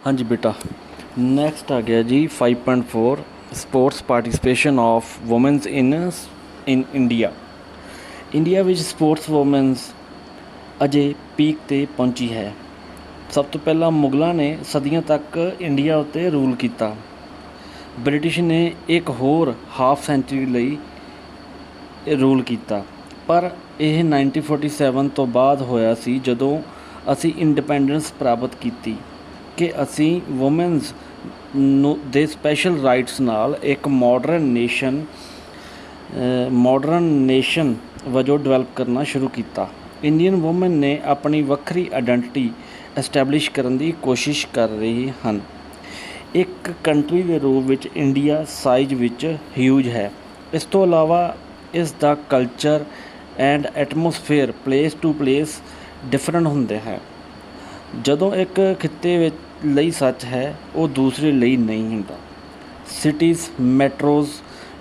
हाँ जी बेटा। नेक्स्ट आ गया जी 5.4 sports participation of womens in India. India विच स्पोर्ट्स वुमेन्स अजे पीक ते पहुंची है। सब तो पहला मुगलों ने सदियों तक इंडिया उत्ते रूल किया। ब्रिटिश ने एक होर हाफ सेंचुरी लई रूल किया, पर यह 1947 तो बाद होया सी जदों असी इंडिपेंडेंस प्राप्त की कि असी वुमेन्स दे स्पैशल राइट्स नाल एक मॉडਰਨ नेशन वजों डिवेलप करना शुरू किया। इंडियन वुमेन ने अपनी वक्री आइडेंटिटी एस्टैबलिश करने की कोशिश कर रही हैं। एक कंट्री के रूप में इंडिया साइज विच ह्यूज है। इस तो अलावा इसका culture and atmosphere place to place different होंदे हैं। जदों एक खिते लई सच है वो दूसरे लई नहीं हुंदा। सिटीज़ मैट्रोज़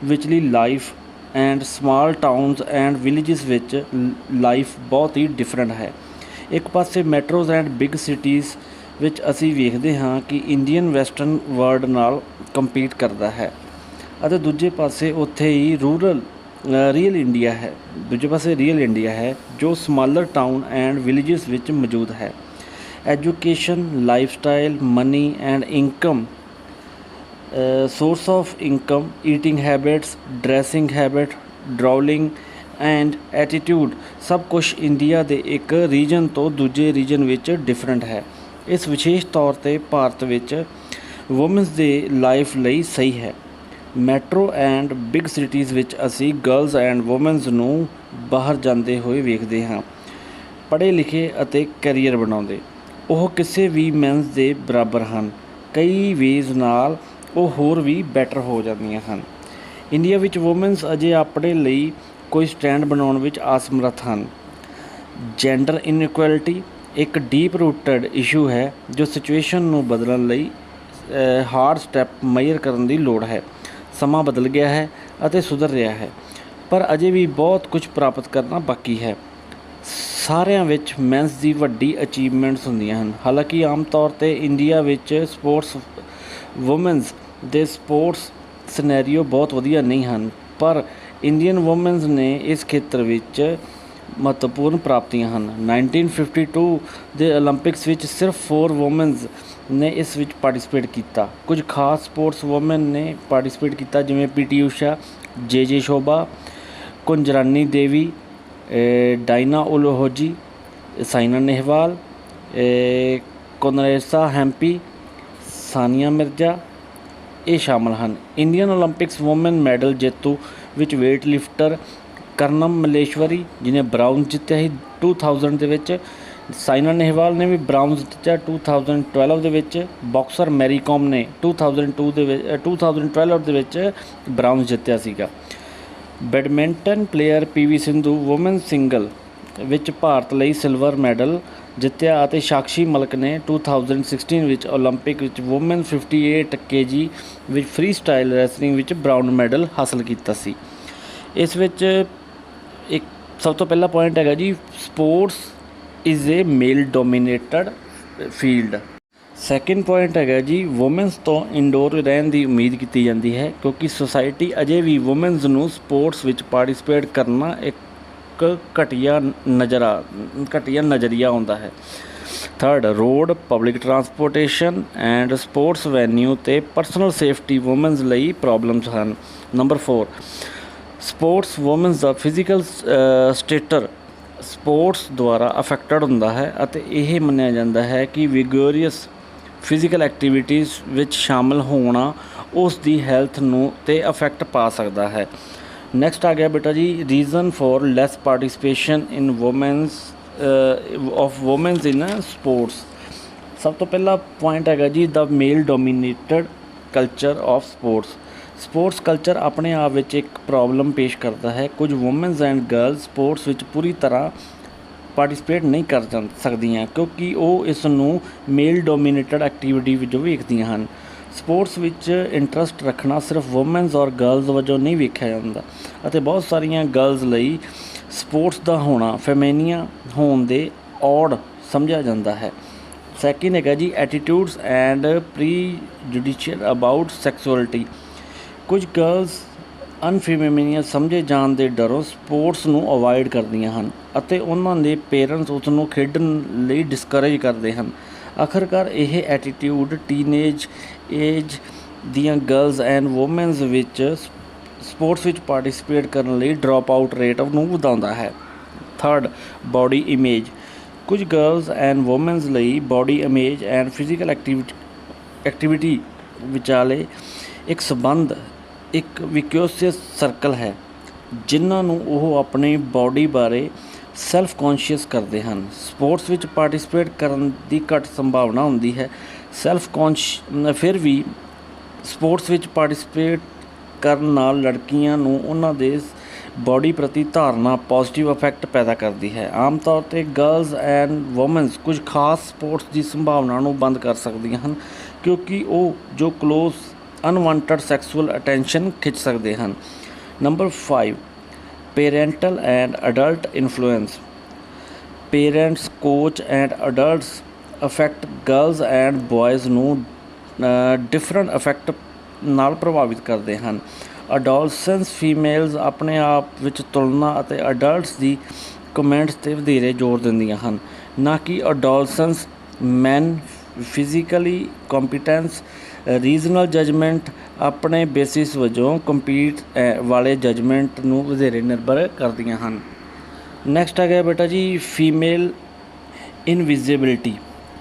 विचली life and small towns and villages विच लाइफ बहुत ही डिफरेंट है। एक पासे मैट्रोज़ एंड बिग सिटीज़ विच असी वेखदे हाँ कि इंडियन वैसटर्न वर्ल्ड नाल कंपीट करता है, अते दूजे पासे उत्थे ही रीयल इंडिया है। दूजे पासे रीयल इंडिया है जो स्मॉलर टाउन एंड विलेजेस विच मौजूद है। Education, lifestyle, money and income, source of income, eating habits, dressing habit, ड्राउलिंग एंड एटीट्यूड सब कुछ इंडिया के एक रीजन तो दूजे रीजन विच डिफरेंट है। इस विशेष तौर पर भारत विच वुमेन्स दे लाइफ लई सही है। मैट्रो एंड बिग सिटीज़ विच असी गर्ल्स एंड वुमेन्स नूं बाहर जाते हुए वेखते हाँ, पढ़े लिखे अते कैरीयर बनाउंदे। ਉਹ ਕਿਸੇ ਵੀ ਮੈਨਸ ਦੇ ਬਰਾਬਰ ਹਨ। ਕਈ ਵੇਜ਼ ਨਾਲ ਉਹ ਹੋਰ ਵੀ ਬੈਟਰ ਹੋ ਜਾਂਦੀਆਂ ਹਨ। ਇੰਡੀਆ ਵਿੱਚ ਵੂਮਨਸ ਅਜੇ ਆਪਣੇ ਲਈ ਕੋਈ ਸਟੈਂਡ ਬਣਾਉਣ ਵਿੱਚ ਅਸਮਰੱਥ ਹਨ। ਜੈਂਡਰ ਇਨਇਕੁਐਲਿਟੀ ਇੱਕ ਡੀਪ ਰੂਟਡ ਇਸ਼ੂ ਹੈ ਜੋ ਸਿਚੁਏਸ਼ਨ ਨੂੰ ਬਦਲਣ ਲਈ ਹਾਰਡ ਸਟੈਪ ਮੇਜਰ ਕਰਨ ਦੀ ਲੋੜ ਹੈ। ਸਮਾਂ ਬਦਲ ਗਿਆ ਹੈ ਅਤੇ ਸੁਧਰ ਰਿਹਾ ਹੈ, ਪਰ ਅਜੇ ਵੀ ਬਹੁਤ ਕੁਝ ਪ੍ਰਾਪਤ ਕਰਨਾ ਬਾਕੀ ਹੈ। ਸਾਰਿਆਂ ਵਿੱਚ ਮੈਨਸ ਦੀ ਵੱਡੀ ਅਚੀਵਮੈਂਟਸ ਹੁੰਦੀਆਂ ਹਨ। ਹਾਲਾਂਕਿ ਆਮ ਤੌਰ 'ਤੇ ਇੰਡੀਆ ਵਿੱਚ ਸਪੋਰਟਸ ਵੂਮਨਸ ਦੇ ਸਪੋਰਟਸ ਸਿਨੈਰੀਓ ਬਹੁਤ ਵਧੀਆ ਨਹੀਂ ਹਨ, ਪਰ ਇੰਡੀਅਨ ਵੂਮਨਸ ਨੇ ਇਸ ਖੇਤਰ ਵਿੱਚ ਮਹੱਤਵਪੂਰਨ ਪ੍ਰਾਪਤੀਆਂ ਹਨ। 1952 ਦੇ ਓਲੰਪਿਕਸ ਵਿੱਚ ਸਿਰਫ 4 ਵੂਮਨਸ ਨੇ ਇਸ ਵਿੱਚ ਪਾਰਟੀਸਪੇਟ ਕੀਤਾ। ਕੁਝ ਖਾਸ ਸਪੋਰਟਸ ਵੂਮਨ ਨੇ ਪਾਰਟੀਸਪੇਟ ਕੀਤਾ, ਜਿਵੇਂ PT ਊਸ਼ਾ, JJ ਸ਼ੋਭਾ, ਕੁੰਜਰਾਨੀ ਦੇਵੀ, डायना उलोहोजी, साइना नेहवाल, कोनरेसा हैम्पी, सानिया मिर्जा ये शामिल हैं। इंडियन ओलंपिक्स वुमेन मैडल जेतू विच वेट लिफ्टर करनम मलेश्वरी जिन्हें ब्राउन जित्या ही 2000 ਦੇ ਵਿੱਚ। साइना नेहवाल ने भी ब्राउन जित्या 2012 ਦੇ ਵਿੱਚ। बॉक्सर मैरी कॉम ने 2012 ਦੇ ਵਿੱਚ ब्राउन जित्या ਸੀਗਾ। Badminton player PV Sindhu women single विच भारत लई सिल्वर मैडल जित्या ਅਤੇ साक्षी मलिक ने 2016 विच ओलंपिक विच वुमेन 58 kg विच फ्री स्टाइल रैसलिंग विच ब्राउन मैडल हासिल किया सी। इस विच एक सब तो पहला पॉइंट है जी, sports is a male dominated field. Second point है जी, वुमेन्स तो इंडोर रहने की उम्मीद की जाती है क्योंकि सोसाइटी अजे भी वुमेन्स नूं स्पोर्ट्स विच पार्टिसिपेट करना एक घटिया नज़रिया होंदा है। Third, road public transportation and sports venue ते पर्सनल सेफ्टी वुमेन्स लई प्रॉब्लम्स हैं। नंबर 4, स्पोर्ट्स वुमेन्स का फिजिकल स्टेटर स्पोर्ट्स द्वारा अफेक्टेड होंदा है अते यह मन्निया जाता है कि विगोरियस फिजिकल एक्टिविटीज़ विच शामिल होना उस दी हैल्थ नूं ते अफेक्ट पा सकता है। नैक्सट आ गया बेटा जी, reason for less participation in women's in sports. सब तो पहला पॉइंट है जी, the male dominated culture of sports culture अपने आप विच एक प्रॉब्लम पेश करता है। कुछ वुमेन्स एंड गर्ल्स स्पोर्ट्स विच पूरी तरह पार्टिसिपेट नहीं कर सकदियाँ क्योंकि वो इस नूं मेल डोमीनेटेड एक्टिविटी वजों वेखदियां हैं। स्पोर्ट्स विच इंटरस्ट रखना सिर्फ वुमेन्स और गर्ल्स वजों नहीं वेख्या जाता अते बहुत सारियां गर्ल्स लई स्पोर्ट्स का होना फेमेनिया होने दे ऑड समझा जाता है। ਸੈਕਿੰਡ ਹੈਗਾ ਜੀ ਐਟੀਟਿਊਡਸ ਐਂਡ ਪ੍ਰੀਜੁਡੀਸ਼ੀਅਲ ਅਬਾਊਟ ਸੈਕਸੁਅਲਿਟੀ। ਕੁਝ ਗਰਲਸ ਅਨਫੀਮੇਨੀਅਸ ਸਮਝੇ ਜਾਣ ਦੇ ਡਰੋਂ ਸਪੋਰਟਸ ਨੂੰ ਅਵੋਇਡ ਕਰਦੀਆਂ ਹਨ ਅਤੇ ਉਹਨਾਂ ਦੇ ਪੇਰੈਂਟਸ ਉਸ ਨੂੰ ਖੇਡਣ ਲਈ ਡਿਸਕਰੇਜ ਕਰਦੇ ਹਨ। ਆਖਰਕਾਰ ਇਹ ਐਟੀਟਿਊਡ ਟੀਨੇਜ ਏਜ ਦੀਆਂ ਗਰਲਸ ਐਂਡ ਵੂਮਨਸ ਵਿੱਚ ਸਪੋਰਟਸ ਵਿੱਚ ਪਾਰਟੀਸਪੇਟ ਕਰਨ ਲਈ ਡਰੋਪ ਆਊਟ ਰੇਟ ਨੂੰ ਵਧਾਉਂਦਾ ਹੈ। Third, body image. ਕੁਝ ਗਰਲਸ ਐਂਡ ਵੂਮਨਸ ਲਈ body image and physical activity ਵਿਚਾਲੇ ਇੱਕ ਸੰਬੰਧ ਇੱਕ ਵਿਕਿਊਸਿਅਸ ਸਰਕਲ ਹੈ, ਜਿਨ੍ਹਾਂ ਨੂੰ ਉਹ ਆਪਣੀ ਬਾਡੀ ਬਾਰੇ ਸੈਲਫ ਕੌਨਸ਼ੀਅਸ ਕਰਦੇ ਹਨ। ਸਪੋਰਟਸ ਵਿੱਚ ਪਾਰਟੀਸਪੇਟ ਕਰਨ ਦੀ ਘੱਟ ਸੰਭਾਵਨਾ ਹੁੰਦੀ ਹੈ। ਫਿਰ ਵੀ ਸਪੋਰਟਸ ਵਿੱਚ ਪਾਰਟੀਸਪੇਟ ਕਰਨ ਨਾਲ ਲੜਕੀਆਂ ਨੂੰ ਉਹਨਾਂ ਦੇ ਬਾਡੀ ਪ੍ਰਤੀ ਧਾਰਨਾ ਪੋਜ਼ੀਟਿਵ ਇਫੈਕਟ ਪੈਦਾ ਕਰਦੀ ਹੈ। ਆਮ ਤੌਰ 'ਤੇ ਗਰਲਸ ਐਂਡ ਵੂਮਨਸ ਕੁਝ ਖਾਸ ਸਪੋਰਟਸ ਦੀ ਸੰਭਾਵਨਾ ਨੂੰ ਬੰਦ ਕਰ ਸਕਦੀਆਂ ਹਨ, ਕਿਉਂਕਿ ਉਹ ਜੋ ਕਲੋਜ਼ ਅਨਵਾਂਟਡ ਸੈਕਸੁਅਲ ਅਟੈਂਸ਼ਨ ਖਿੱਚ ਸਕਦੇ ਹਨ। Number 5, parental and adult influence. Parents, coach and adults affect girls and boys ਨੂੰ ਡਿਫਰੈਂਟ ਇਫੈਕਟ ਨਾਲ ਪ੍ਰਭਾਵਿਤ ਕਰਦੇ ਹਨ। ਅਡੋਲਸੈਂਸ ਫੀਮੇਲਸ ਆਪਣੇ ਆਪ ਵਿੱਚ ਤੁਲਨਾ ਅਤੇ ਅਡਲਟਸ ਦੀ ਕਮੈਂਟਸ 'ਤੇ ਵਧੇਰੇ ਜ਼ੋਰ ਦਿੰਦੀਆਂ ਹਨ, ਨਾ ਕਿ ਅਡੋਲਸੈਂਸ ਮੈਨ। ਫਿਜ਼ੀਕਲੀ ਕੰਪੀਟੈਂਸ, ਰੀਜਨਲ ਜਜਮੈਂਟ ਆਪਣੇ ਬੇਸਿਸ ਵਜੋਂ ਕੰਪੀਟ ਵਾਲੇ ਜਜਮੈਂਟ ਨੂੰ ਵਧੇਰੇ ਨਿਰਭਰ ਕਰਦੀਆਂ ਹਨ। ਨੈਕਸਟ ਹੈਗਾ ਬੇਟਾ ਜੀ ਫੀਮੇਲ ਇਨਵਿਜ਼ੀਬਿਲਿਟੀ।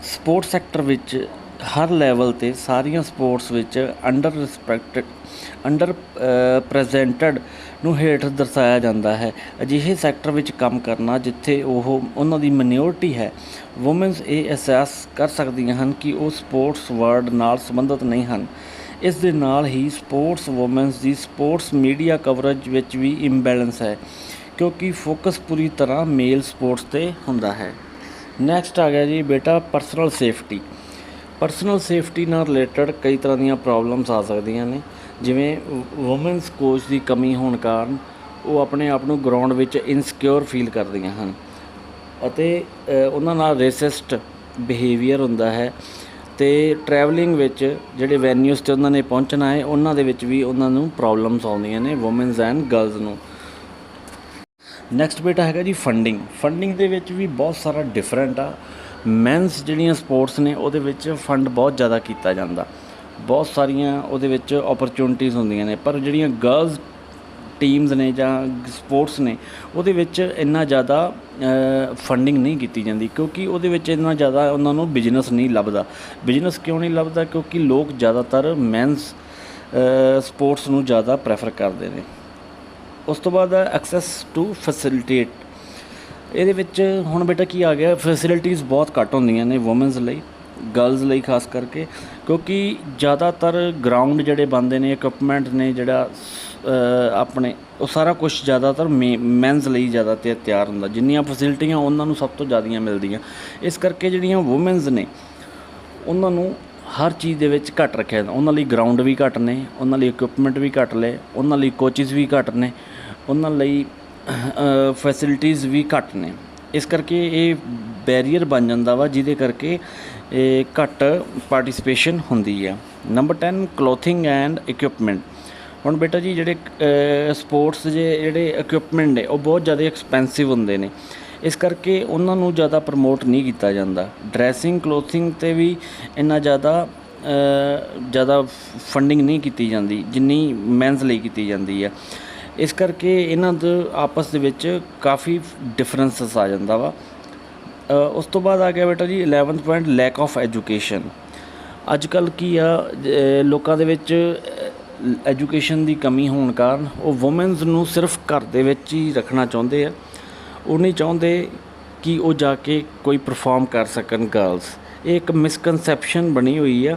ਸਪੋਰਟਸ ਸੈਕਟਰ ਵਿੱਚ ਹਰ ਲੈਵਲ 'ਤੇ ਸਾਰੀਆਂ ਸਪੋਰਟਸ ਵਿੱਚ ਅੰਡਰ ਪ੍ਰੈਜ਼ੈਂਟਡ ਨੂੰ ਹੇਠ ਦਰਸਾਇਆ ਜਾਂਦਾ ਹੈ। ਅਜਿਹੇ ਸੈਕਟਰ ਵਿੱਚ ਕੰਮ ਕਰਨਾ ਜਿੱਥੇ ਉਹਨਾਂ ਦੀ ਮਾਈਨੋਰਿਟੀ ਹੈ। ਵੂਮਨਸ ਇਹ ਅਹਿਸਾਸ ਕਰ ਸਕਦੀਆਂ ਹਨ ਕਿ ਉਹ ਸਪੋਰਟਸ ਵਰਲਡ ਨਾਲ ਸੰਬੰਧਿਤ ਨਹੀਂ ਹਨ। ਇਸ ਦੇ ਨਾਲ ਹੀ ਸਪੋਰਟਸ ਵੂਮਨਸ ਦੀ ਸਪੋਰਟਸ ਮੀਡੀਆ ਕਵਰੇਜ ਵਿੱਚ ਵੀ ਇੰਬੈਲੈਂਸ ਹੈ, ਕਿਉਂਕਿ ਫੋਕਸ ਪੂਰੀ ਤਰ੍ਹਾਂ ਮੇਲ ਸਪੋਰਟਸ 'ਤੇ ਹੁੰਦਾ ਹੈ। ਨੈਕਸਟ ਆ ਗਿਆ ਜੀ ਬੇਟਾ ਪਰਸਨਲ ਸੇਫਟੀ। ਪਰਸਨਲ ਸੇਫਟੀ ਨਾਲ ਰਿਲੇਟਡ ਕਈ ਤਰ੍ਹਾਂ ਦੀਆਂ ਪ੍ਰੋਬਲਮਸ ਆ ਸਕਦੀਆਂ ਨੇ, ਜਿਵੇਂ ਵੂਮਨਸ ਕੋਚ ਦੀ ਕਮੀ ਹੋਣ ਕਾਰਨ ਉਹ ਆਪਣੇ ਆਪ ਨੂੰ ਗਰਾਊਂਡ ਵਿੱਚ ਇਨਸਿਕਿਉਰ ਫੀਲ ਕਰਦੀਆਂ ਹਨ ਅਤੇ ਉਹਨਾਂ ਨਾਲ ਰੇਸਿਸਟ ਬਿਹੇਵੀਅਰ ਹੁੰਦਾ ਹੈ। ਅਤੇ ਟਰੈਵਲਿੰਗ ਵਿੱਚ ਜਿਹੜੇ ਵੈਨਿਊਜ਼ 'ਤੇ ਉਹਨਾਂ ਨੇ ਪਹੁੰਚਣਾ ਹੈ, ਉਹਨਾਂ ਦੇ ਵਿੱਚ ਵੀ ਉਹਨਾਂ ਨੂੰ ਪ੍ਰੋਬਲਮਸ ਆਉਂਦੀਆਂ ਨੇ ਵੂਮਨਸ ਐਂਡ ਗਰਲਸ ਨੂੰ। ਨੈਕਸਟ ਬੇਟਾ ਹੈਗਾ ਜੀ ਫੰਡਿੰਗ। ਫੰਡਿੰਗ ਦੇ ਵਿੱਚ ਵੀ ਬਹੁਤ ਸਾਰਾ ਡਿਫਰੈਂਟ ਆ। ਮੈਨਸ ਜਿਹੜੀਆਂ ਸਪੋਰਟਸ ਨੇ ਉਹਦੇ ਵਿੱਚ ਫੰਡ ਬਹੁਤ ਜ਼ਿਆਦਾ ਕੀਤਾ ਜਾਂਦਾ, ਬਹੁਤ ਸਾਰੀਆਂ ਉਹਦੇ ਵਿੱਚ ਓਪਰਚੁਨਿਟੀਜ਼ ਹੁੰਦੀਆਂ ਨੇ, ਪਰ ਜਿਹੜੀਆਂ ਗਰਲਸ ਟੀਮਸ ਨੇ ਜਾਂ ਸਪੋਰਟਸ ਨੇ ਉਹਦੇ ਵਿੱਚ ਇੰਨਾ ਜ਼ਿਆਦਾ ਫੰਡਿੰਗ ਨਹੀਂ ਕੀਤੀ ਜਾਂਦੀ, ਕਿਉਂਕਿ ਉਹਦੇ ਵਿੱਚ ਇੰਨਾ ਜ਼ਿਆਦਾ ਉਹਨਾਂ ਨੂੰ ਬਿਜ਼ਨਸ ਨਹੀਂ ਲੱਭਦਾ। ਬਿਜ਼ਨਸ ਕਿਉਂ ਨਹੀਂ ਲੱਭਦਾ? ਕਿਉਂਕਿ ਲੋਕ ਜ਼ਿਆਦਾਤਰ ਮੈਨਸ ਸਪੋਰਟਸ ਨੂੰ ਜ਼ਿਆਦਾ ਪ੍ਰੈਫਰ ਕਰਦੇ ਨੇ। ਉਸ ਤੋਂ ਬਾਅਦ ਐਕਸੈਸ ਟੂ ਫੈਸਿਲਿਟੇਟ। ਇਹਦੇ ਵਿੱਚ ਹੁਣ ਬੇਟਾ ਕੀ ਆ ਗਿਆ, ਫੈਸਿਲਿਟੀਜ਼ ਬਹੁਤ ਘੱਟ ਹੁੰਦੀਆਂ ਨੇ ਵੂਮਨਸ ਲਈ, ਗਰਲਸ ਲਈ ਖਾਸ ਕਰਕੇ, ਕਿਉਂਕਿ ਜ਼ਿਆਦਾਤਰ ਗਰਾਊਂਡ ਜਿਹੜੇ ਬਣਦੇ ਨੇ, ਇਕਵਿਪਮੈਂਟ ਨੇ, ਜਿਹੜਾ ਆਪਣੇ ਉਹ ਸਾਰਾ ਕੁਛ ਜ਼ਿਆਦਾਤਰ ਮੈਨਸ ਲਈ ਜ਼ਿਆਦਾ ਤਿਆਰ ਹੁੰਦਾ। ਜਿੰਨੀਆਂ ਫੈਸਿਲਿਟੀਆਂ ਉਹਨਾਂ ਨੂੰ ਸਭ ਤੋਂ ਜ਼ਿਆਦੀਆਂ ਮਿਲਦੀਆਂ। ਇਸ ਕਰਕੇ ਜਿਹੜੀਆਂ ਵੂਮਨਸ ਨੇ ਉਹਨਾਂ ਨੂੰ ਹਰ ਚੀਜ਼ ਦੇ ਵਿੱਚ ਘੱਟ ਰੱਖਿਆ ਜਾਂਦਾ। ਉਹਨਾਂ ਲਈ ਗਰਾਊਂਡ ਵੀ ਘੱਟ ਨੇ, ਉਹਨਾਂ ਲਈ ਇਕਵਿਪਮੈਂਟ ਵੀ ਘੱਟ ਨੇ, ਉਹਨਾਂ ਲਈ ਕੋਚਿਸ ਵੀ ਘੱਟ ਨੇ, ਉਹਨਾਂ ਲਈ ਫੈਸਿਲਿਟੀਜ਼ ਵੀ ਘੱਟ ਨੇ। ਇਸ ਕਰਕੇ ਇਹ ਬੈਰੀਅਰ ਬਣ ਜਾਂਦਾ ਵਾ, ਜਿਹਦੇ ਕਰਕੇ ਇਹ ਘੱਟ ਪਾਰਟੀਸਪੇਸ਼ਨ ਹੁੰਦੀ ਆ। Number 10 clothing and equipment. ਹੁਣ ਬੇਟਾ ਜੀ ਜਿਹੜੇ ਸਪੋਰਟਸ ਜਿਹੜੇ ਇਕਵਿਪਮੈਂਟ ਨੇ ਉਹ ਬਹੁਤ ਜ਼ਿਆਦਾ ਐਕਸਪੈਂਸਿਵ ਹੁੰਦੇ ਨੇ, ਇਸ ਕਰਕੇ ਉਹਨਾਂ ਨੂੰ ਜ਼ਿਆਦਾ ਪ੍ਰਮੋਟ ਨਹੀਂ ਕੀਤਾ ਜਾਂਦਾ। ਡਰੈਸਿੰਗ ਕਲੋਥਿੰਗ 'ਤੇ ਵੀ ਇੰਨਾ ਜ਼ਿਆਦਾ ਫੰਡਿੰਗ ਨਹੀਂ ਕੀਤੀ ਜਾਂਦੀ ਜਿੰਨੀ ਮੈਨਸ ਲਈ ਕੀਤੀ ਜਾਂਦੀ ਆ। ਇਸ ਕਰਕੇ ਇਹਨਾਂ ਦੇ ਆਪਸ ਦੇ ਵਿੱਚ ਕਾਫੀ ਡਿਫਰੈਂਸਸ ਆ ਜਾਂਦਾ ਵਾ। ਉਸ ਤੋਂ ਬਾਅਦ ਆ ਗਿਆ ਬੇਟਾ ਜੀ 11th point lack of education. ਅੱਜ ਕੱਲ੍ਹ ਕੀ ਆ, ਲੋਕਾਂ ਦੇ ਵਿੱਚ ਐਜੂਕੇਸ਼ਨ ਦੀ ਕਮੀ ਹੋਣ ਕਾਰਨ ਉਹ ਵੂਮਨਸ ਨੂੰ ਸਿਰਫ ਘਰ ਦੇ ਵਿੱਚ ਹੀ ਰੱਖਣਾ ਚਾਹੁੰਦੇ ਆ। ਉਹ ਨਹੀਂ ਚਾਹੁੰਦੇ ਕਿ ਉਹ ਜਾ ਕੇ ਕੋਈ ਪਰਫੋਰਮ ਕਰ ਸਕਣ ਗਰਲਸ। ਇਹ ਇੱਕ ਮਿਸਕਨਸੈਪਸ਼ਨ ਬਣੀ ਹੋਈ ਆ।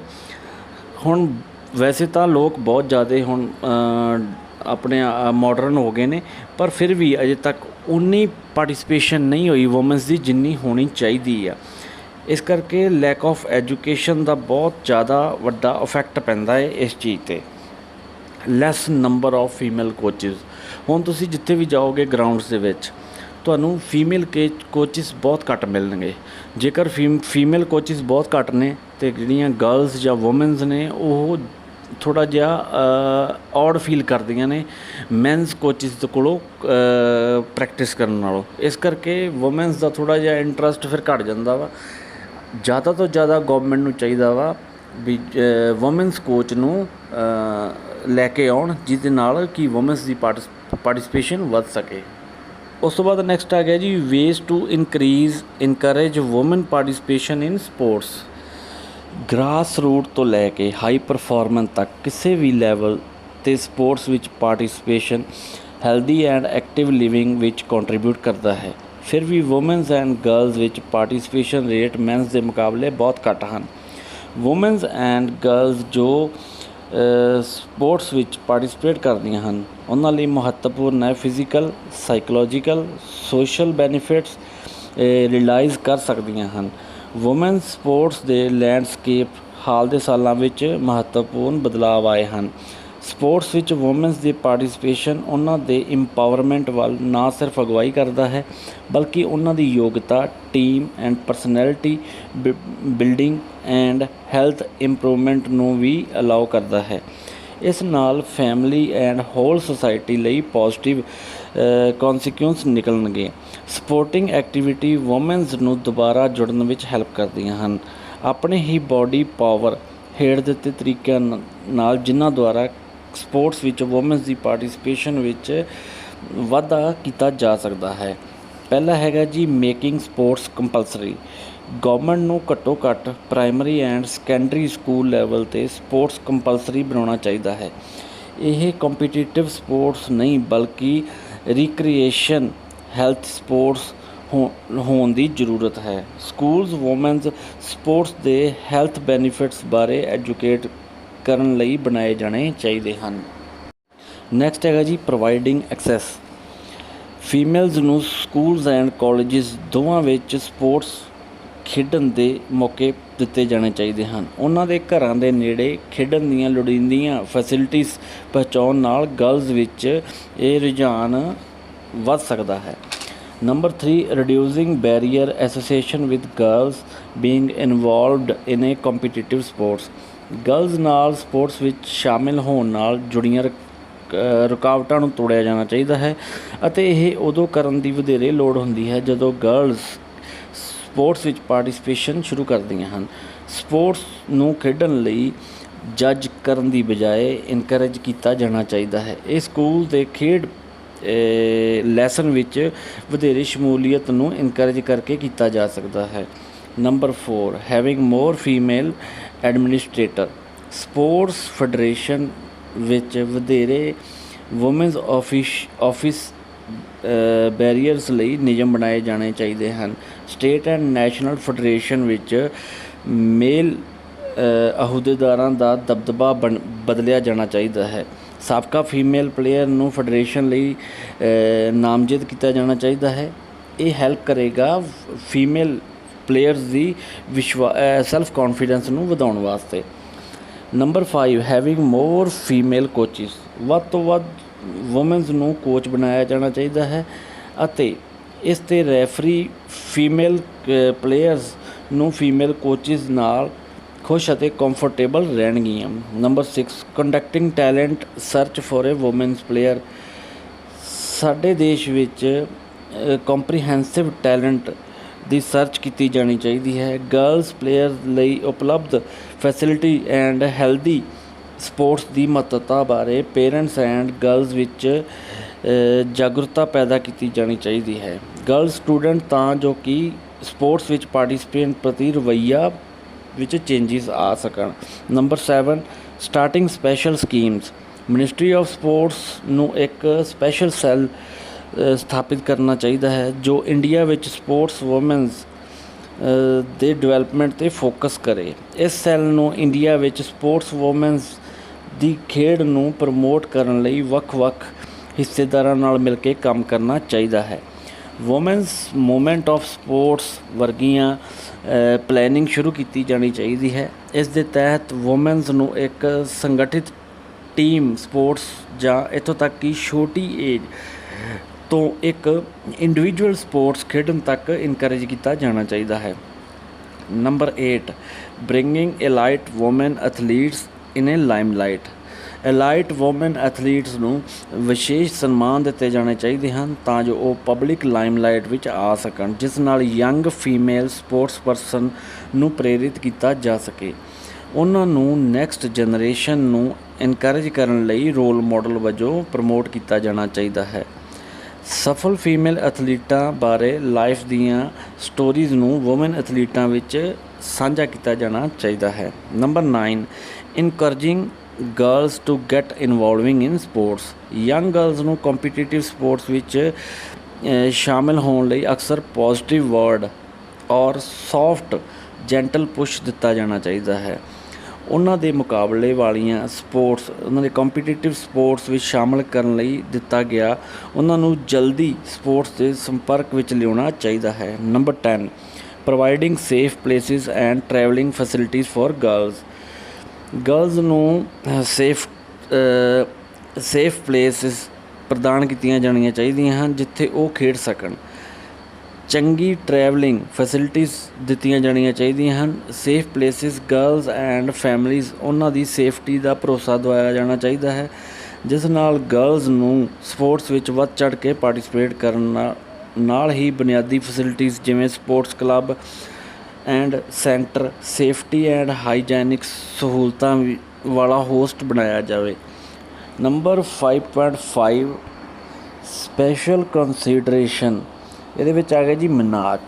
ਹੁਣ ਵੈਸੇ ਤਾਂ ਲੋਕ ਬਹੁਤ ਜ਼ਿਆਦਾ ਹੁਣ ਆਪਣੇ ਮਾਡਰਨ ਹੋ ਗਏ ਨੇ, ਪਰ ਫਿਰ ਵੀ ਅਜੇ ਤੱਕ ਉਨੀ ਪਾਰਟੀਸਪੇਸ਼ਨ ਨਹੀਂ ਹੋਈ ਵੂਮਨਸ ਦੀ ਜਿੰਨੀ ਹੋਣੀ ਚਾਹੀਦੀ ਆ। ਇਸ ਕਰਕੇ ਲੈਕ ਆਫ ਐਜੂਕੇਸ਼ਨ ਦਾ ਬਹੁਤ ਜ਼ਿਆਦਾ ਵੱਡਾ ਇਫੈਕਟ ਪੈਂਦਾ ਹੈ ਇਸ ਚੀਜ਼ 'ਤੇ। ਲੈਸ ਨੰਬਰ ਆਫ ਫੀਮੇਲ ਕੋਚਿਸ। ਹੁਣ ਤੁਸੀਂ ਜਿੱਥੇ ਵੀ ਜਾਓਗੇ ਗਰਾਊਂਡਸ ਦੇ ਵਿੱਚ ਤੁਹਾਨੂੰ ਫੀਮੇਲ ਕੋਚਿਸ ਬਹੁਤ ਘੱਟ ਮਿਲਣਗੇ। ਜੇਕਰ ਫੀਮੇਲ ਕੋਚਿਸ ਬਹੁਤ ਘੱਟ ਨੇ ਅਤੇ ਜਿਹੜੀਆਂ ਗਰਲਸ ਜਾਂ ਵੂਮਨਸ ਨੇ ਉਹ ਥੋੜ੍ਹਾ ਜਿਹਾ ਔਡ ਫੀਲ ਕਰਦੀਆਂ ਨੇ ਮੈਨਸ ਕੋਚਿਸ ਦੇ ਕੋਲੋਂ ਪ੍ਰੈਕਟਿਸ ਕਰਨ ਨਾਲੋਂ। ਇਸ ਕਰਕੇ ਵੂਮੈਨਸ ਦਾ ਥੋੜ੍ਹਾ ਜਿਹਾ ਇੰਟਰਸਟ ਫਿਰ ਘੱਟ ਜਾਂਦਾ ਵਾ। ਜ਼ਿਆਦਾ ਤੋਂ ਜ਼ਿਆਦਾ ਗੌਰਮੈਂਟ ਨੂੰ ਚਾਹੀਦਾ ਵਾ ਵੀ ਵੂਮੈਨਸ ਕੋਚ ਨੂੰ ਲੈ ਕੇ ਆਉਣ, ਜਿਹਦੇ ਨਾਲ ਕਿ ਵੂਮੈਨਸ ਦੀ ਪਾਰਟੀਸਪੇਸ਼ਨ ਵੱਧ ਸਕੇ। ਉਸ ਤੋਂ ਬਾਅਦ ਨੈਕਸਟ ਆ ਗਿਆ ਜੀ ways to encourage woman participation in sports. Grass root ਤੋਂ ਲੈ ਕੇ ਹਾਈ ਪਰਫਾਰਮੈਂਸ ਤੱਕ ਕਿਸੇ ਵੀ ਲੈਵਲ 'ਤੇ ਸਪੋਰਟਸ ਵਿੱਚ participation healthy and active living ਵਿੱਚ ਕੰਟਰੀਬਿਊਟ ਕਰਦਾ ਹੈ। ਫਿਰ ਵੀ ਵੂਮਨਸ ਐਂਡ ਗਰਲਸ ਵਿੱਚ ਪਾਰਟੀਸਪੇਸ਼ਨ ਰੇਟ ਮੈਨਸ ਦੇ ਮੁਕਾਬਲੇ ਬਹੁਤ ਘੱਟ ਹਨ। ਵੂਮਨਸ ਐਂਡ ਗਰਲਸ ਜੋ ਸਪੋਰਟਸ ਵਿੱਚ ਪਾਰਟੀਸਪੇਟ ਕਰਦੀਆਂ ਹਨ ਉਹਨਾਂ ਲਈ ਮਹੱਤਵਪੂਰਨ ਹੈ physical, psychological, social benefits realise ਕਰ ਸਕਦੀਆਂ ਹਨ। ਵੂਮਨ ਸਪੋਰਟਸ ਦੇ ਲੈਂਡਸਕੇਪ ਹਾਲ ਦੇ ਸਾਲਾਂ ਵਿੱਚ ਮਹੱਤਵਪੂਰਨ ਬਦਲਾਅ ਆਏ ਹਨ। ਸਪੋਰਟਸ ਵਿੱਚ ਵੂਮਨਸ ਦੀ ਪਾਰਟੀਸਪੇਸ਼ਨ ਉਹਨਾਂ ਦੇ ਇੰਪਾਵਰਮੈਂਟ ਵੱਲ ਨਾ ਸਿਰਫ ਅਗਵਾਈ ਕਰਦਾ ਹੈ ਬਲਕਿ ਉਹਨਾਂ ਦੀ ਯੋਗਤਾ, team and personality building and health improvement ਨੂੰ ਵੀ ਅਲਾਓ ਕਰਦਾ ਹੈ। ਇਸ ਨਾਲ ਫੈਮਿਲੀ ਐਂਡ ਹੋਲ ਸੁਸਾਇਟੀ ਲਈ ਪੋਜ਼ੀਟਿਵ ਕੌਨਸੀਕੁਐਂਸ ਨਿਕਲਣਗੇ। ਸਪੋਰਟਿੰਗ ਐਕਟੀਵਿਟੀ ਵੂਮਨਸ ਨੂੰ ਦੁਬਾਰਾ ਜੁੜਨ ਵਿੱਚ ਹੈਲਪ ਕਰਦੀਆਂ ਹਨ ਆਪਣੇ ਹੀ ਬਾਡੀ ਪਾਵਰ ਹੇਠ ਦਿੱਤੇ ਤਰੀਕਿਆਂ ਨਾਲ, ਜਿਨ੍ਹਾਂ ਦੁਆਰਾ ਸਪੋਰਟਸ ਵਿੱਚ ਵੂਮਨਸ ਦੀ ਪਾਰਟੀਸਪੇਸ਼ਨ ਵਿੱਚ ਵਾਧਾ ਕੀਤਾ ਜਾ ਸਕਦਾ ਹੈ। ਪਹਿਲਾ ਹੈਗਾ ਜੀ ਮੇਕਿੰਗ ਸਪੋਰਟਸ ਕੰਪਲਸਰੀ। ਗੌਰਮੈਂਟ ਨੂੰ ਘੱਟੋ ਘੱਟ primary and secondary school level 'ਤੇ ਸਪੋਰਟਸ ਕੰਪਲਸਰੀ ਬਣਾਉਣਾ ਚਾਹੀਦਾ ਹੈ। ਇਹ ਕੰਪੀਟੀਟਿਵ ਸਪੋਰਟਸ ਨਹੀਂ ਬਲਕਿ ਰੀਕ੍ਰੀਏਸ਼ਨ ਹੈਲਥ ਸਪੋਰਟਸ ਹੋਣ ਦੀ ਜ਼ਰੂਰਤ ਹੈ। ਸਕੂਲਸ ਵੂਮਨਸ ਸਪੋਰਟਸ ਦੇ ਹੈਲਥ ਬੈਨੀਫਿਟਸ ਬਾਰੇ ਐਜੂਕੇਟ ਕਰਨ ਲਈ ਬਣਾਏ ਜਾਣੇ ਚਾਹੀਦੇ ਹਨ। ਨੈਕਸਟ ਹੈਗਾ ਜੀ ਪ੍ਰੋਵਾਈਡਿੰਗ ਐਕਸੈਸ। ਫੀਮੇਲਸ ਨੂੰ ਸਕੂਲਸ ਐਂਡ ਕਾਲਜਿਸ ਦੋਵਾਂ ਵਿੱਚ ਸਪੋਰਟਸ ਖੇਡਣ ਦੇ ਮੌਕੇ ਦਿੱਤੇ ਜਾਣੇ ਚਾਹੀਦੇ ਹਨ। ਉਹਨਾਂ ਦੇ ਘਰਾਂ ਦੇ ਨੇੜੇ ਖੇਡਣ ਦੀਆਂ ਲੋੜੀਂਦੀਆਂ ਫੈਸਿਲਿਟੀਜ਼ ਪਹੁੰਚਾਉਣ ਨਾਲ ਗਰਲਸ ਵਿੱਚ ਇਹ ਰੁਝਾਨ ਵੱਧ ਸਕਦਾ ਹੈ। Number 3 reducing barrier association with girls being involved in A competitive sports. Girls ਨਾਲ ਸਪੋਰਟਸ ਵਿੱਚ ਸ਼ਾਮਿਲ ਹੋਣ ਨਾਲ ਜੁੜੀਆਂ ਰੁਕਾਵਟਾਂ ਨੂੰ ਤੋੜਿਆ ਜਾਣਾ ਚਾਹੀਦਾ ਹੈ ਅਤੇ ਇਹ ਉਦੋਂ ਕਰਨ ਦੀ ਵਧੇਰੇ ਲੋੜ ਹੁੰਦੀ ਹੈ ਜਦੋਂ ਗਰਲਸ ਸਪੋਰਟਸ ਵਿੱਚ ਪਾਰਟੀਸਪੇਸ਼ਨ ਸ਼ੁਰੂ ਕਰਦੀਆਂ ਹਨ। ਸਪੋਰਟਸ ਨੂੰ ਖੇਡਣ ਲਈ ਜੱਜ ਕਰਨ ਦੀ ਬਜਾਏ ਇਨਕਰੇਜ ਕੀਤਾ ਜਾਣਾ ਚਾਹੀਦਾ ਹੈ। ਇਹ ਸਕੂਲ ਦੇ ਖੇਡ ਲੈਸਨ ਵਿੱਚ ਵਧੇਰੇ ਸ਼ਮੂਲੀਅਤ ਨੂੰ ਇਨਕਰੇਜ ਕਰਕੇ ਕੀਤਾ ਜਾ ਸਕਦਾ ਹੈ। ਨੰਬਰ 4 ਹੈਵਿੰਗ ਮੋਰ ਫੀਮੇਲ ਐਡਮਿਨਿਸਟ੍ਰੇਟਰ। ਸਪੋਰਟਸ ਫੈਡਰੇਸ਼ਨ ਵਿੱਚ ਵਧੇਰੇ ਵੂਮਨਸ ਆਫਿਸ ਬੈਰੀਅਰਸ ਲਈ ਨਿਯਮ ਬਣਾਏ ਜਾਣੇ ਚਾਹੀਦੇ ਹਨ। ਸਟੇਟ ਐਂਡ ਨੈਸ਼ਨਲ ਫੈਡਰੇਸ਼ਨ ਵਿੱਚ ਮੇਲ ਅਹੁਦੇਦਾਰਾਂ ਦਾ ਦਬਦਬਾ ਬਦਲਿਆ ਜਾਣਾ ਚਾਹੀਦਾ ਹੈ। ਸਾਬਕਾ ਫੀਮੇਲ ਪਲੇਅਰ ਨੂੰ ਫੈਡਰੇਸ਼ਨ ਲਈ ਨਾਮਜ਼ਦ ਕੀਤਾ ਜਾਣਾ ਚਾਹੀਦਾ ਹੈ। ਇਹ ਹੈਲਪ ਕਰੇਗਾ ਫੀਮੇਲ ਪਲੇਅਰਸ ਦੀ ਸੈਲਫ ਕੌਨਫੀਡੈਂਸ ਨੂੰ ਵਧਾਉਣ ਵਾਸਤੇ। ਨੰਬਰ 5 ਹੈਵਿੰਗ ਮੋਰ ਫੀਮੇਲ ਕੋਚਿਸ। ਵੱਧ ਤੋਂ ਵੱਧ ਵੂਮਨਸ ਨੂੰ ਕੋਚ ਬਣਾਇਆ ਜਾਣਾ ਚਾਹੀਦਾ ਹੈ ਅਤੇ ਇਸ 'ਤੇ ਰੈਫਰੀ ਫੀਮੇਲ ਪਲੇਅਰਸ ਨੂੰ ਫੀਮੇਲ ਕੋਚਿਸ ਨਾਲ ਖੁਸ਼ ਅਤੇ ਕੰਫਰਟੇਬਲ ਰਹਿਣਗੀਆਂ। Number 6 conducting talent search for a women's player. ਸਾਡੇ ਦੇਸ਼ ਵਿੱਚ ਕੰਪਰੀਹੈਂਸਿਵ ਟੈਲੈਂਟ ਦੀ ਸਰਚ ਕੀਤੀ ਜਾਣੀ ਚਾਹੀਦੀ ਹੈ। ਗਰਲਸ ਪਲੇਅਰ ਲਈ ਉਪਲਬਧ ਫੈਸਿਲਿਟੀ ਐਂਡ ਹੈਲਦੀ ਸਪੋਰਟਸ ਦੀ ਮਹੱਤਤਾ ਬਾਰੇ ਪੇਰੈਂਟਸ ਐਂਡ ਗਰਲਸ ਵਿੱਚ ਜਾਗਰੂਕਤਾ ਪੈਦਾ ਕੀਤੀ ਜਾਣੀ ਚਾਹੀਦੀ ਹੈ। ਗਰਲ ਸਟੂਡੈਂਟ ਤਾਂ ਜੋ ਕਿ ਸਪੋਰਟਸ ਵਿੱਚ ਪਾਰਟੀਸਪੇਟ ਪ੍ਰਤੀ ਰਵੱਈਆ ਵਿੱਚ ਚੇਂਜਿਸ ਆ ਸਕਣ। Number 7 starting special schemes. Ministry of sports ਨੂੰ ਇੱਕ ਸਪੈਸ਼ਲ ਸੈੱਲ ਸਥਾਪਿਤ ਕਰਨਾ ਚਾਹੀਦਾ ਹੈ ਜੋ ਇੰਡੀਆ ਵਿੱਚ ਸਪੋਰਟਸ ਵੂਮਨਸ ਦੇ ਡਿਵੈਲਪਮੈਂਟ 'ਤੇ ਫੋਕਸ ਕਰੇ। ਇਸ ਸੈੱਲ ਨੂੰ ਇੰਡੀਆ ਵਿੱਚ ਸਪੋਰਟਸ ਵੂਮਨਸ ਦੀ ਖੇਡ ਨੂੰ ਪ੍ਰਮੋਟ ਕਰਨ ਲਈ ਵੱਖ-ਵੱਖ ਹਿੱਸੇਦਾਰਾਂ ਨਾਲ ਮਿਲ ਕੇ ਕੰਮ ਕਰਨਾ ਚਾਹੀਦਾ ਹੈ। ਵੂਮਨਸ ਮੂਵਮੈਂਟ ਆਫ ਸਪੋਰਟਸ ਵਰਗੀਆਂ ਪਲੈਨਿੰਗ ਸ਼ੁਰੂ ਕੀਤੀ ਜਾਣੀ ਚਾਹੀਦੀ ਹੈ। ਇਸ ਦੇ ਤਹਿਤ ਵੂਮਨਸ ਨੂੰ ਇੱਕ ਸੰਗਠਿਤ ਟੀਮ ਸਪੋਰਟਸ ਜਾਂ ਇੱਥੋਂ ਤੱਕ ਕਿ ਛੋਟੀ ਏਜ ਤੋਂ ਇੱਕ ਇੰਡੀਵਿਜੂਅਲ ਸਪੋਰਟਸ ਖੇਡਣ ਤੱਕ ਇਨਕਰੇਜ ਕੀਤਾ ਜਾਣਾ ਚਾਹੀਦਾ ਹੈ। ਨੰਬਰ 8 ਬ੍ਰਿੰਗਿੰਗ ਐਲਾਈਟ ਵੂਮੈਨ ਐਥਲੀਟਸ ਇਨ ਏ ਲਾਈਮਲਾਈਟ। ਐਲਾਈਟ ਵੂਮੈਨ ਐਥਲੀਟਸ ਨੂੰ ਵਿਸ਼ੇਸ਼ ਸਨਮਾਨ ਦਿੱਤੇ ਜਾਣੇ ਚਾਹੀਦੇ ਹਨ ਤਾਂ ਜੋ ਉਹ ਪਬਲਿਕ ਲਾਈਮਲਾਈਟ ਵਿੱਚ ਆ ਸਕਣ, ਜਿਸ ਨਾਲ ਯੰਗ ਫੀਮੇਲ ਸਪੋਰਟਸ ਪਰਸਨ ਨੂੰ ਪ੍ਰੇਰਿਤ ਕੀਤਾ ਜਾ ਸਕੇ। ਉਹਨਾਂ ਨੂੰ ਨੈਕਸਟ ਜਨਰੇਸ਼ਨ ਨੂੰ ਇਨਕਰੇਜ ਕਰਨ ਲਈ ਰੋਲ ਮਾਡਲ ਵਜੋਂ ਪ੍ਰਮੋਟ ਕੀਤਾ ਜਾਣਾ ਚਾਹੀਦਾ ਹੈ। ਸਫਲ ਫੀਮੇਲ ਐਥਲੀਟਾਂ ਬਾਰੇ ਲਾਈਫ ਦੀਆਂ ਸਟੋਰੀਜ਼ ਨੂੰ ਵੂਮੈਨ ਐਥਲੀਟਾਂ ਵਿੱਚ ਸਾਂਝਾ ਕੀਤਾ ਜਾਣਾ ਚਾਹੀਦਾ ਹੈ। Number 9 encouraging girls to get involving in sports. Young girls ਨੂੰ ਕੰਪੀਟੀਟਿਵ ਸਪੋਰਟਸ ਵਿੱਚ ਸ਼ਾਮਿਲ ਹੋਣ ਲਈ ਅਕਸਰ ਪੋਜ਼ਿਟਿਵ ਵਰਡ ਔਰ ਸੌਫਟ ਜੈਂਟਲ ਪੁਸ਼ ਦਿੱਤਾ ਜਾਣਾ ਚਾਹੀਦਾ ਹੈ। ਉਹਨਾਂ ਦੇ ਮੁਕਾਬਲੇ ਵਾਲੀਆਂ ਸਪੋਰਟਸ, ਉਹਨਾਂ ਦੇ ਕੰਪੀਟੀਟਿਵ ਸਪੋਰਟਸ ਵਿੱਚ ਸ਼ਾਮਿਲ ਕਰਨ ਲਈ ਦਿੱਤਾ ਗਿਆ, ਉਹਨਾਂ ਨੂੰ ਜਲਦੀ ਸਪੋਰਟਸ ਦੇ ਸੰਪਰਕ ਵਿੱਚ ਲਿਆਉਣਾ ਚਾਹੀਦਾ ਹੈ। Number 10 providing safe places and travelling facilities for girls. Girls ਨੂੰ ਸੇਫ ਪਲੇਸਿਸ ਪ੍ਰਦਾਨ ਕੀਤੀਆਂ ਜਾਣੀਆਂ ਚਾਹੀਦੀਆਂ ਹਨ ਜਿੱਥੇ ਉਹ ਖੇਡ ਸਕਣ। ਚੰਗੀ ਟਰੈਵਲਿੰਗ ਫੈਸਿਲਿਟੀਜ਼ ਦਿੱਤੀਆਂ ਜਾਣੀਆਂ ਚਾਹੀਦੀਆਂ ਹਨ। Safe places girls and families, ਉਹਨਾਂ ਦੀ ਸੇਫਟੀ ਦਾ ਭਰੋਸਾ ਦਿਵਾਇਆ ਜਾਣਾ ਚਾਹੀਦਾ ਹੈ, ਜਿਸ ਨਾਲ ਗਰਲਸ ਨੂੰ ਸਪੋਰਟਸ ਵਿੱਚ ਵੱਧ ਚੜ੍ਹ ਕੇ ਪਾਰਟੀਸਪੇਟ ਕਰਨ ਨਾਲ ਹੀ ਬੁਨਿਆਦੀ ਫੈਸਿਲਿਟੀਜ਼ ਜਿਵੇਂ sports club and centre, safety and hygienic ਸਹੂਲਤਾਂ ਵਾਲਾ ਹੋਸਟ ਬਣਾਇਆ ਜਾਵੇ। Number 5.5 special consideration. ਇਹਦੇ ਵਿੱਚ ਆ ਗਿਆ ਜੀ ਮਿਨਾਜ।